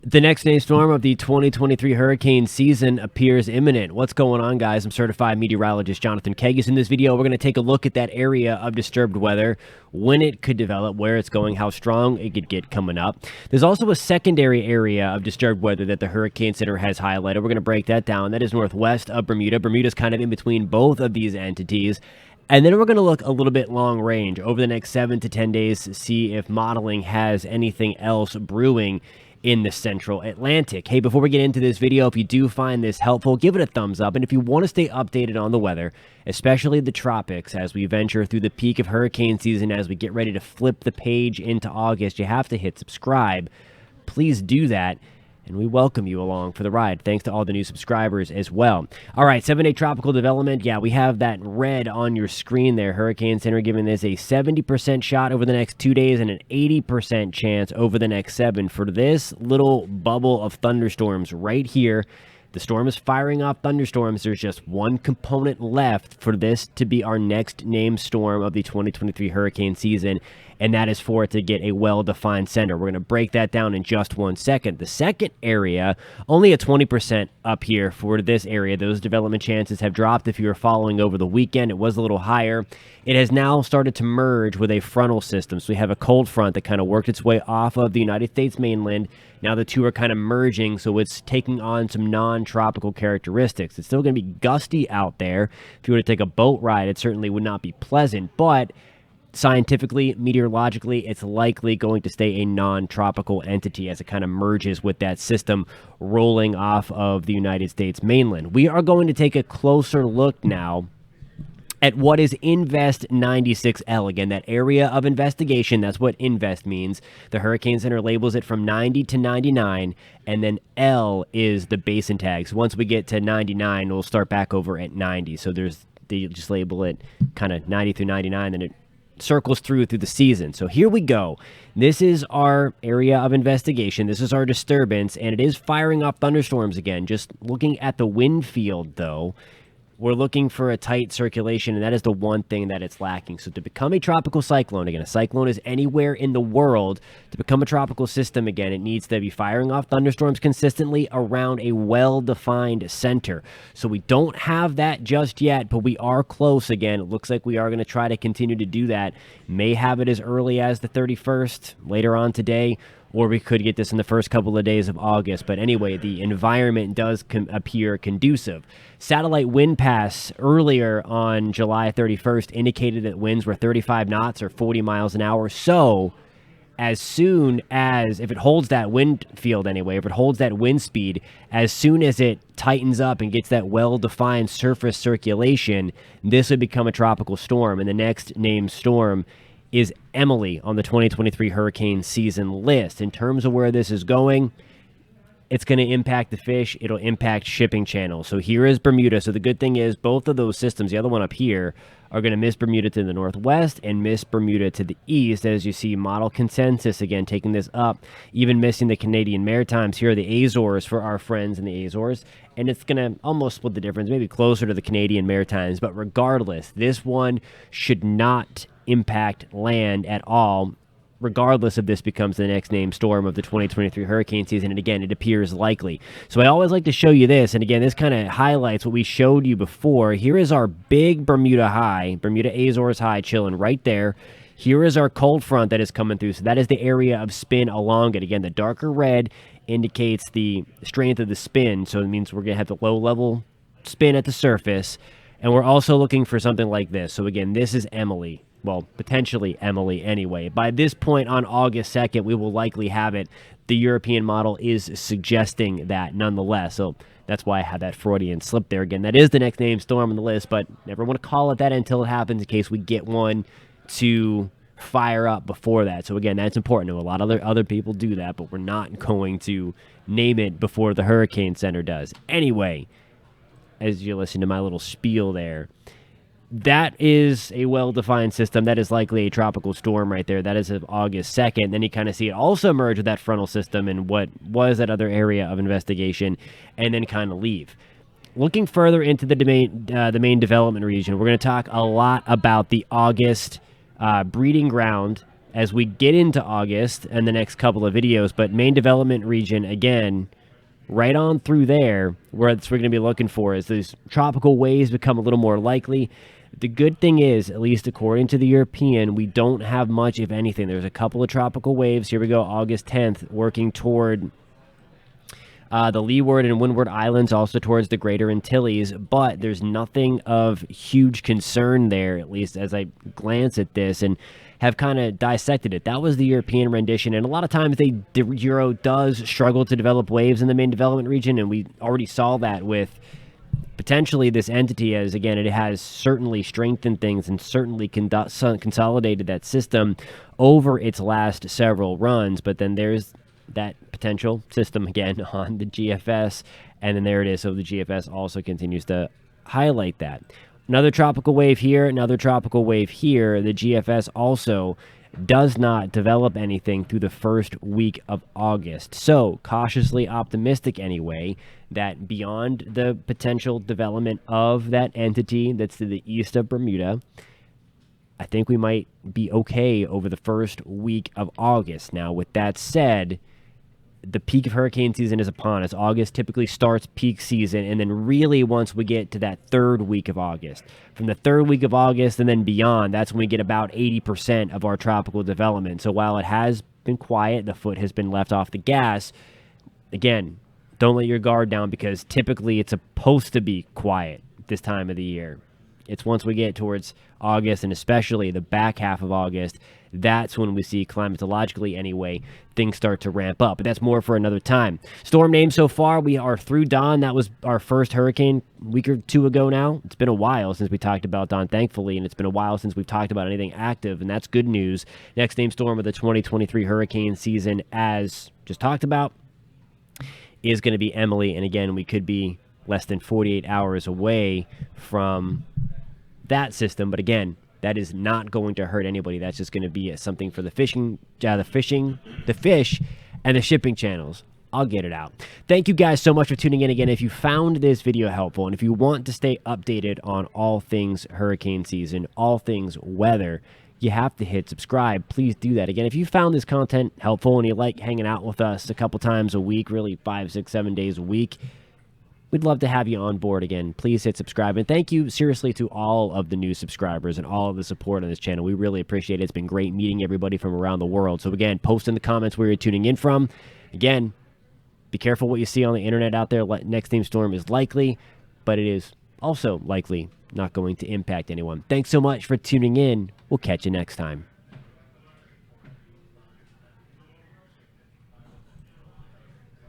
The next named storm of the 2023 hurricane season appears imminent. What's going on, guys? I'm certified meteorologist Jonathan Kegas. In this video, we're going to take a look at that area of disturbed weather, when it could develop, where it's going, how strong it could get coming up. There's also a secondary area of disturbed weather that the Hurricane Center has highlighted. We're going to break that down. That is northwest of Bermuda. Bermuda's kind of in between both of these entities. And then we're going to look a little bit long range over the next 7 to 10 days to see if modeling has anything else brewing in the central Atlantic. Hey, before we get into this video, if you do find this helpful, give it a thumbs up. And if you want to stay updated on the weather, especially the tropics, as we venture through the peak of hurricane season, as we get ready to flip the page into August, you have to hit subscribe. Please do that. And we welcome you along for the ride. Thanks to all the new subscribers as well. All right, 7-day tropical development. Yeah, we have that red on your screen there. Hurricane Center giving this a 70% shot over the next 2 days and an 80% chance over the next 7 for this little bubble of thunderstorms right here. The storm is firing off thunderstorms. There's just one component left for this to be our next named storm of the 2023 hurricane season, and that is for it to get a well-defined center. We're going to break that down in just 1 second. The second area, only a 20% up here for this area. Those development chances have dropped if you were following over the weekend. It was a little higher. It has now started to merge with a frontal system. So we have a cold front that kind of worked its way off of the United States mainland. Now the two are kind of merging, so it's taking on some non-tropical characteristics. It's still going to be gusty out there. If you were to take a boat ride, it certainly would not be pleasant, but scientifically, meteorologically, it's likely going to stay a non-tropical entity as it kind of merges with that system rolling off of the United States mainland. We are going to take a closer look now at what is Invest 96L. Again, that area of investigation, that's what Invest means. The Hurricane Center labels it from 90 to 99, and then L is the basin tag. So once we get to 99, we'll start back over at 90. So they just label it kind of 90 through 99, then it circles through the season. So here we go. This is our area of investigation. This is our disturbance, and it is firing off thunderstorms again. Just looking at the wind field, though, we're looking for a tight circulation, and that is the one thing that it's lacking. So to become a tropical cyclone, again, a cyclone is anywhere in the world. To become a tropical system, again, it needs to be firing off thunderstorms consistently around a well-defined center. So we don't have that just yet, but we are close again. It looks like we are going to try to continue to do that. May have it as early as the 31st, later on today, or we could get this in the first couple of days of August. But anyway, the environment does appear conducive. Satellite wind pass earlier on July 31st indicated that winds were 35 knots or 40 miles an hour. So as soon as, if it holds that wind field anyway, if it holds that wind speed, as soon as it tightens up and gets that well-defined surface circulation, this would become a tropical storm. And the next named storm is Emily on the 2023 hurricane season list. In terms of where this is going, it's going to impact the fish. It'll impact shipping channels. So here is Bermuda. So the good thing is both of those systems, the other one up here, are going to miss Bermuda to the northwest and miss Bermuda to the east. As you see, model consensus, again, taking this up, even missing the Canadian Maritimes. Here are the Azores for our friends in the Azores. And it's going to almost split the difference, maybe closer to the Canadian Maritimes. But regardless, this one should not impact land at all, regardless if this becomes the next named storm of the 2023 hurricane season. And again, it appears likely. So I always like to show you this. And again, this kind of highlights what we showed you before. Here is our big Bermuda high, Bermuda Azores high chilling right there. Here is our cold front that is coming through. So that is the area of spin along it. Again, the darker red indicates the strength of the spin. So it means we're going to have the low level spin at the surface. And we're also looking for something like this. So again, this is Emily. Well, potentially Emily anyway. By this point on August 2nd, we will likely have it. The European model is suggesting that nonetheless. So that's why I had that Freudian slip there. Again, that is the next named storm on the list, but never want to call it that until it happens in case we get one to fire up before that. So again, that's important. A lot of other people do that, but we're not going to name it before the Hurricane Center does. Anyway, as you listen to my little spiel there, that is a well-defined system. That is likely a tropical storm right there. That is of August 2nd. Then you kind of see it also merge with that frontal system and what was that other area of investigation, and then kind of leave. Looking further into the main development region, we're going to talk a lot about the August breeding ground as we get into August and the next couple of videos. But main development region, again, right on through there, where we're going to be looking for is these tropical waves become a little more likely. The good thing is, at least according to the European, we don't have much, if anything. There's a couple of tropical waves. Here we go, August 10th, working toward the Leeward and Windward Islands, also towards the Greater Antilles, but there's nothing of huge concern there, at least as I glance at this and have kind of dissected it. That was the European rendition, and a lot of times the Euro does struggle to develop waves in the main development region, and we already saw that with potentially this entity, as again, it has certainly strengthened things and certainly consolidated that system over its last several runs, but then there's that potential system again on the GFS, and then there it is. So the GFS also continues to highlight that. Another tropical wave here, another tropical wave here. The GFS also does not develop anything through the first week of August. So cautiously optimistic anyway that beyond the potential development of that entity that's to the east of Bermuda, I think we might be okay over the first week of August. Now, with that said, the peak of hurricane season is upon us. August typically starts peak season, and then really once we get to that third week of August. From the third week of August and then beyond, that's when we get about 80% of our tropical development. So while it has been quiet, the foot has been left off the gas, again, don't let your guard down because typically it's supposed to be quiet this time of the year. It's once we get towards August and especially the back half of August, that's when we see climatologically anyway, things start to ramp up. But that's more for another time. Storm names so far, we are through Don. That was our first hurricane a week or two ago now. It's been a while since we talked about Don, thankfully, and it's been a while since we've talked about anything active, and that's good news. Next name storm of the 2023 hurricane season, as just talked about, is going to be Emily. And again, we could be less than 48 hours away from that system, but again, that is not going to hurt anybody. That's just going to be something for the fish, and the shipping channels. I'll get it out. Thank you guys so much for tuning in again. If you found this video helpful, and if you want to stay updated on all things hurricane season, all things weather, you have to hit subscribe. Please do that. Again, if you found this content helpful and you like hanging out with us a couple times a week, really 5, 6, 7 days a week, we'd love to have you on board again. Please hit subscribe. And thank you seriously to all of the new subscribers and all of the support on this channel. We really appreciate it. It's been great meeting everybody from around the world. So again, post in the comments where you're tuning in from. Again, be careful what you see on the internet out there. Next name storm is likely, but it is also likely not going to impact anyone. Thanks so much for tuning in. We'll catch you next time.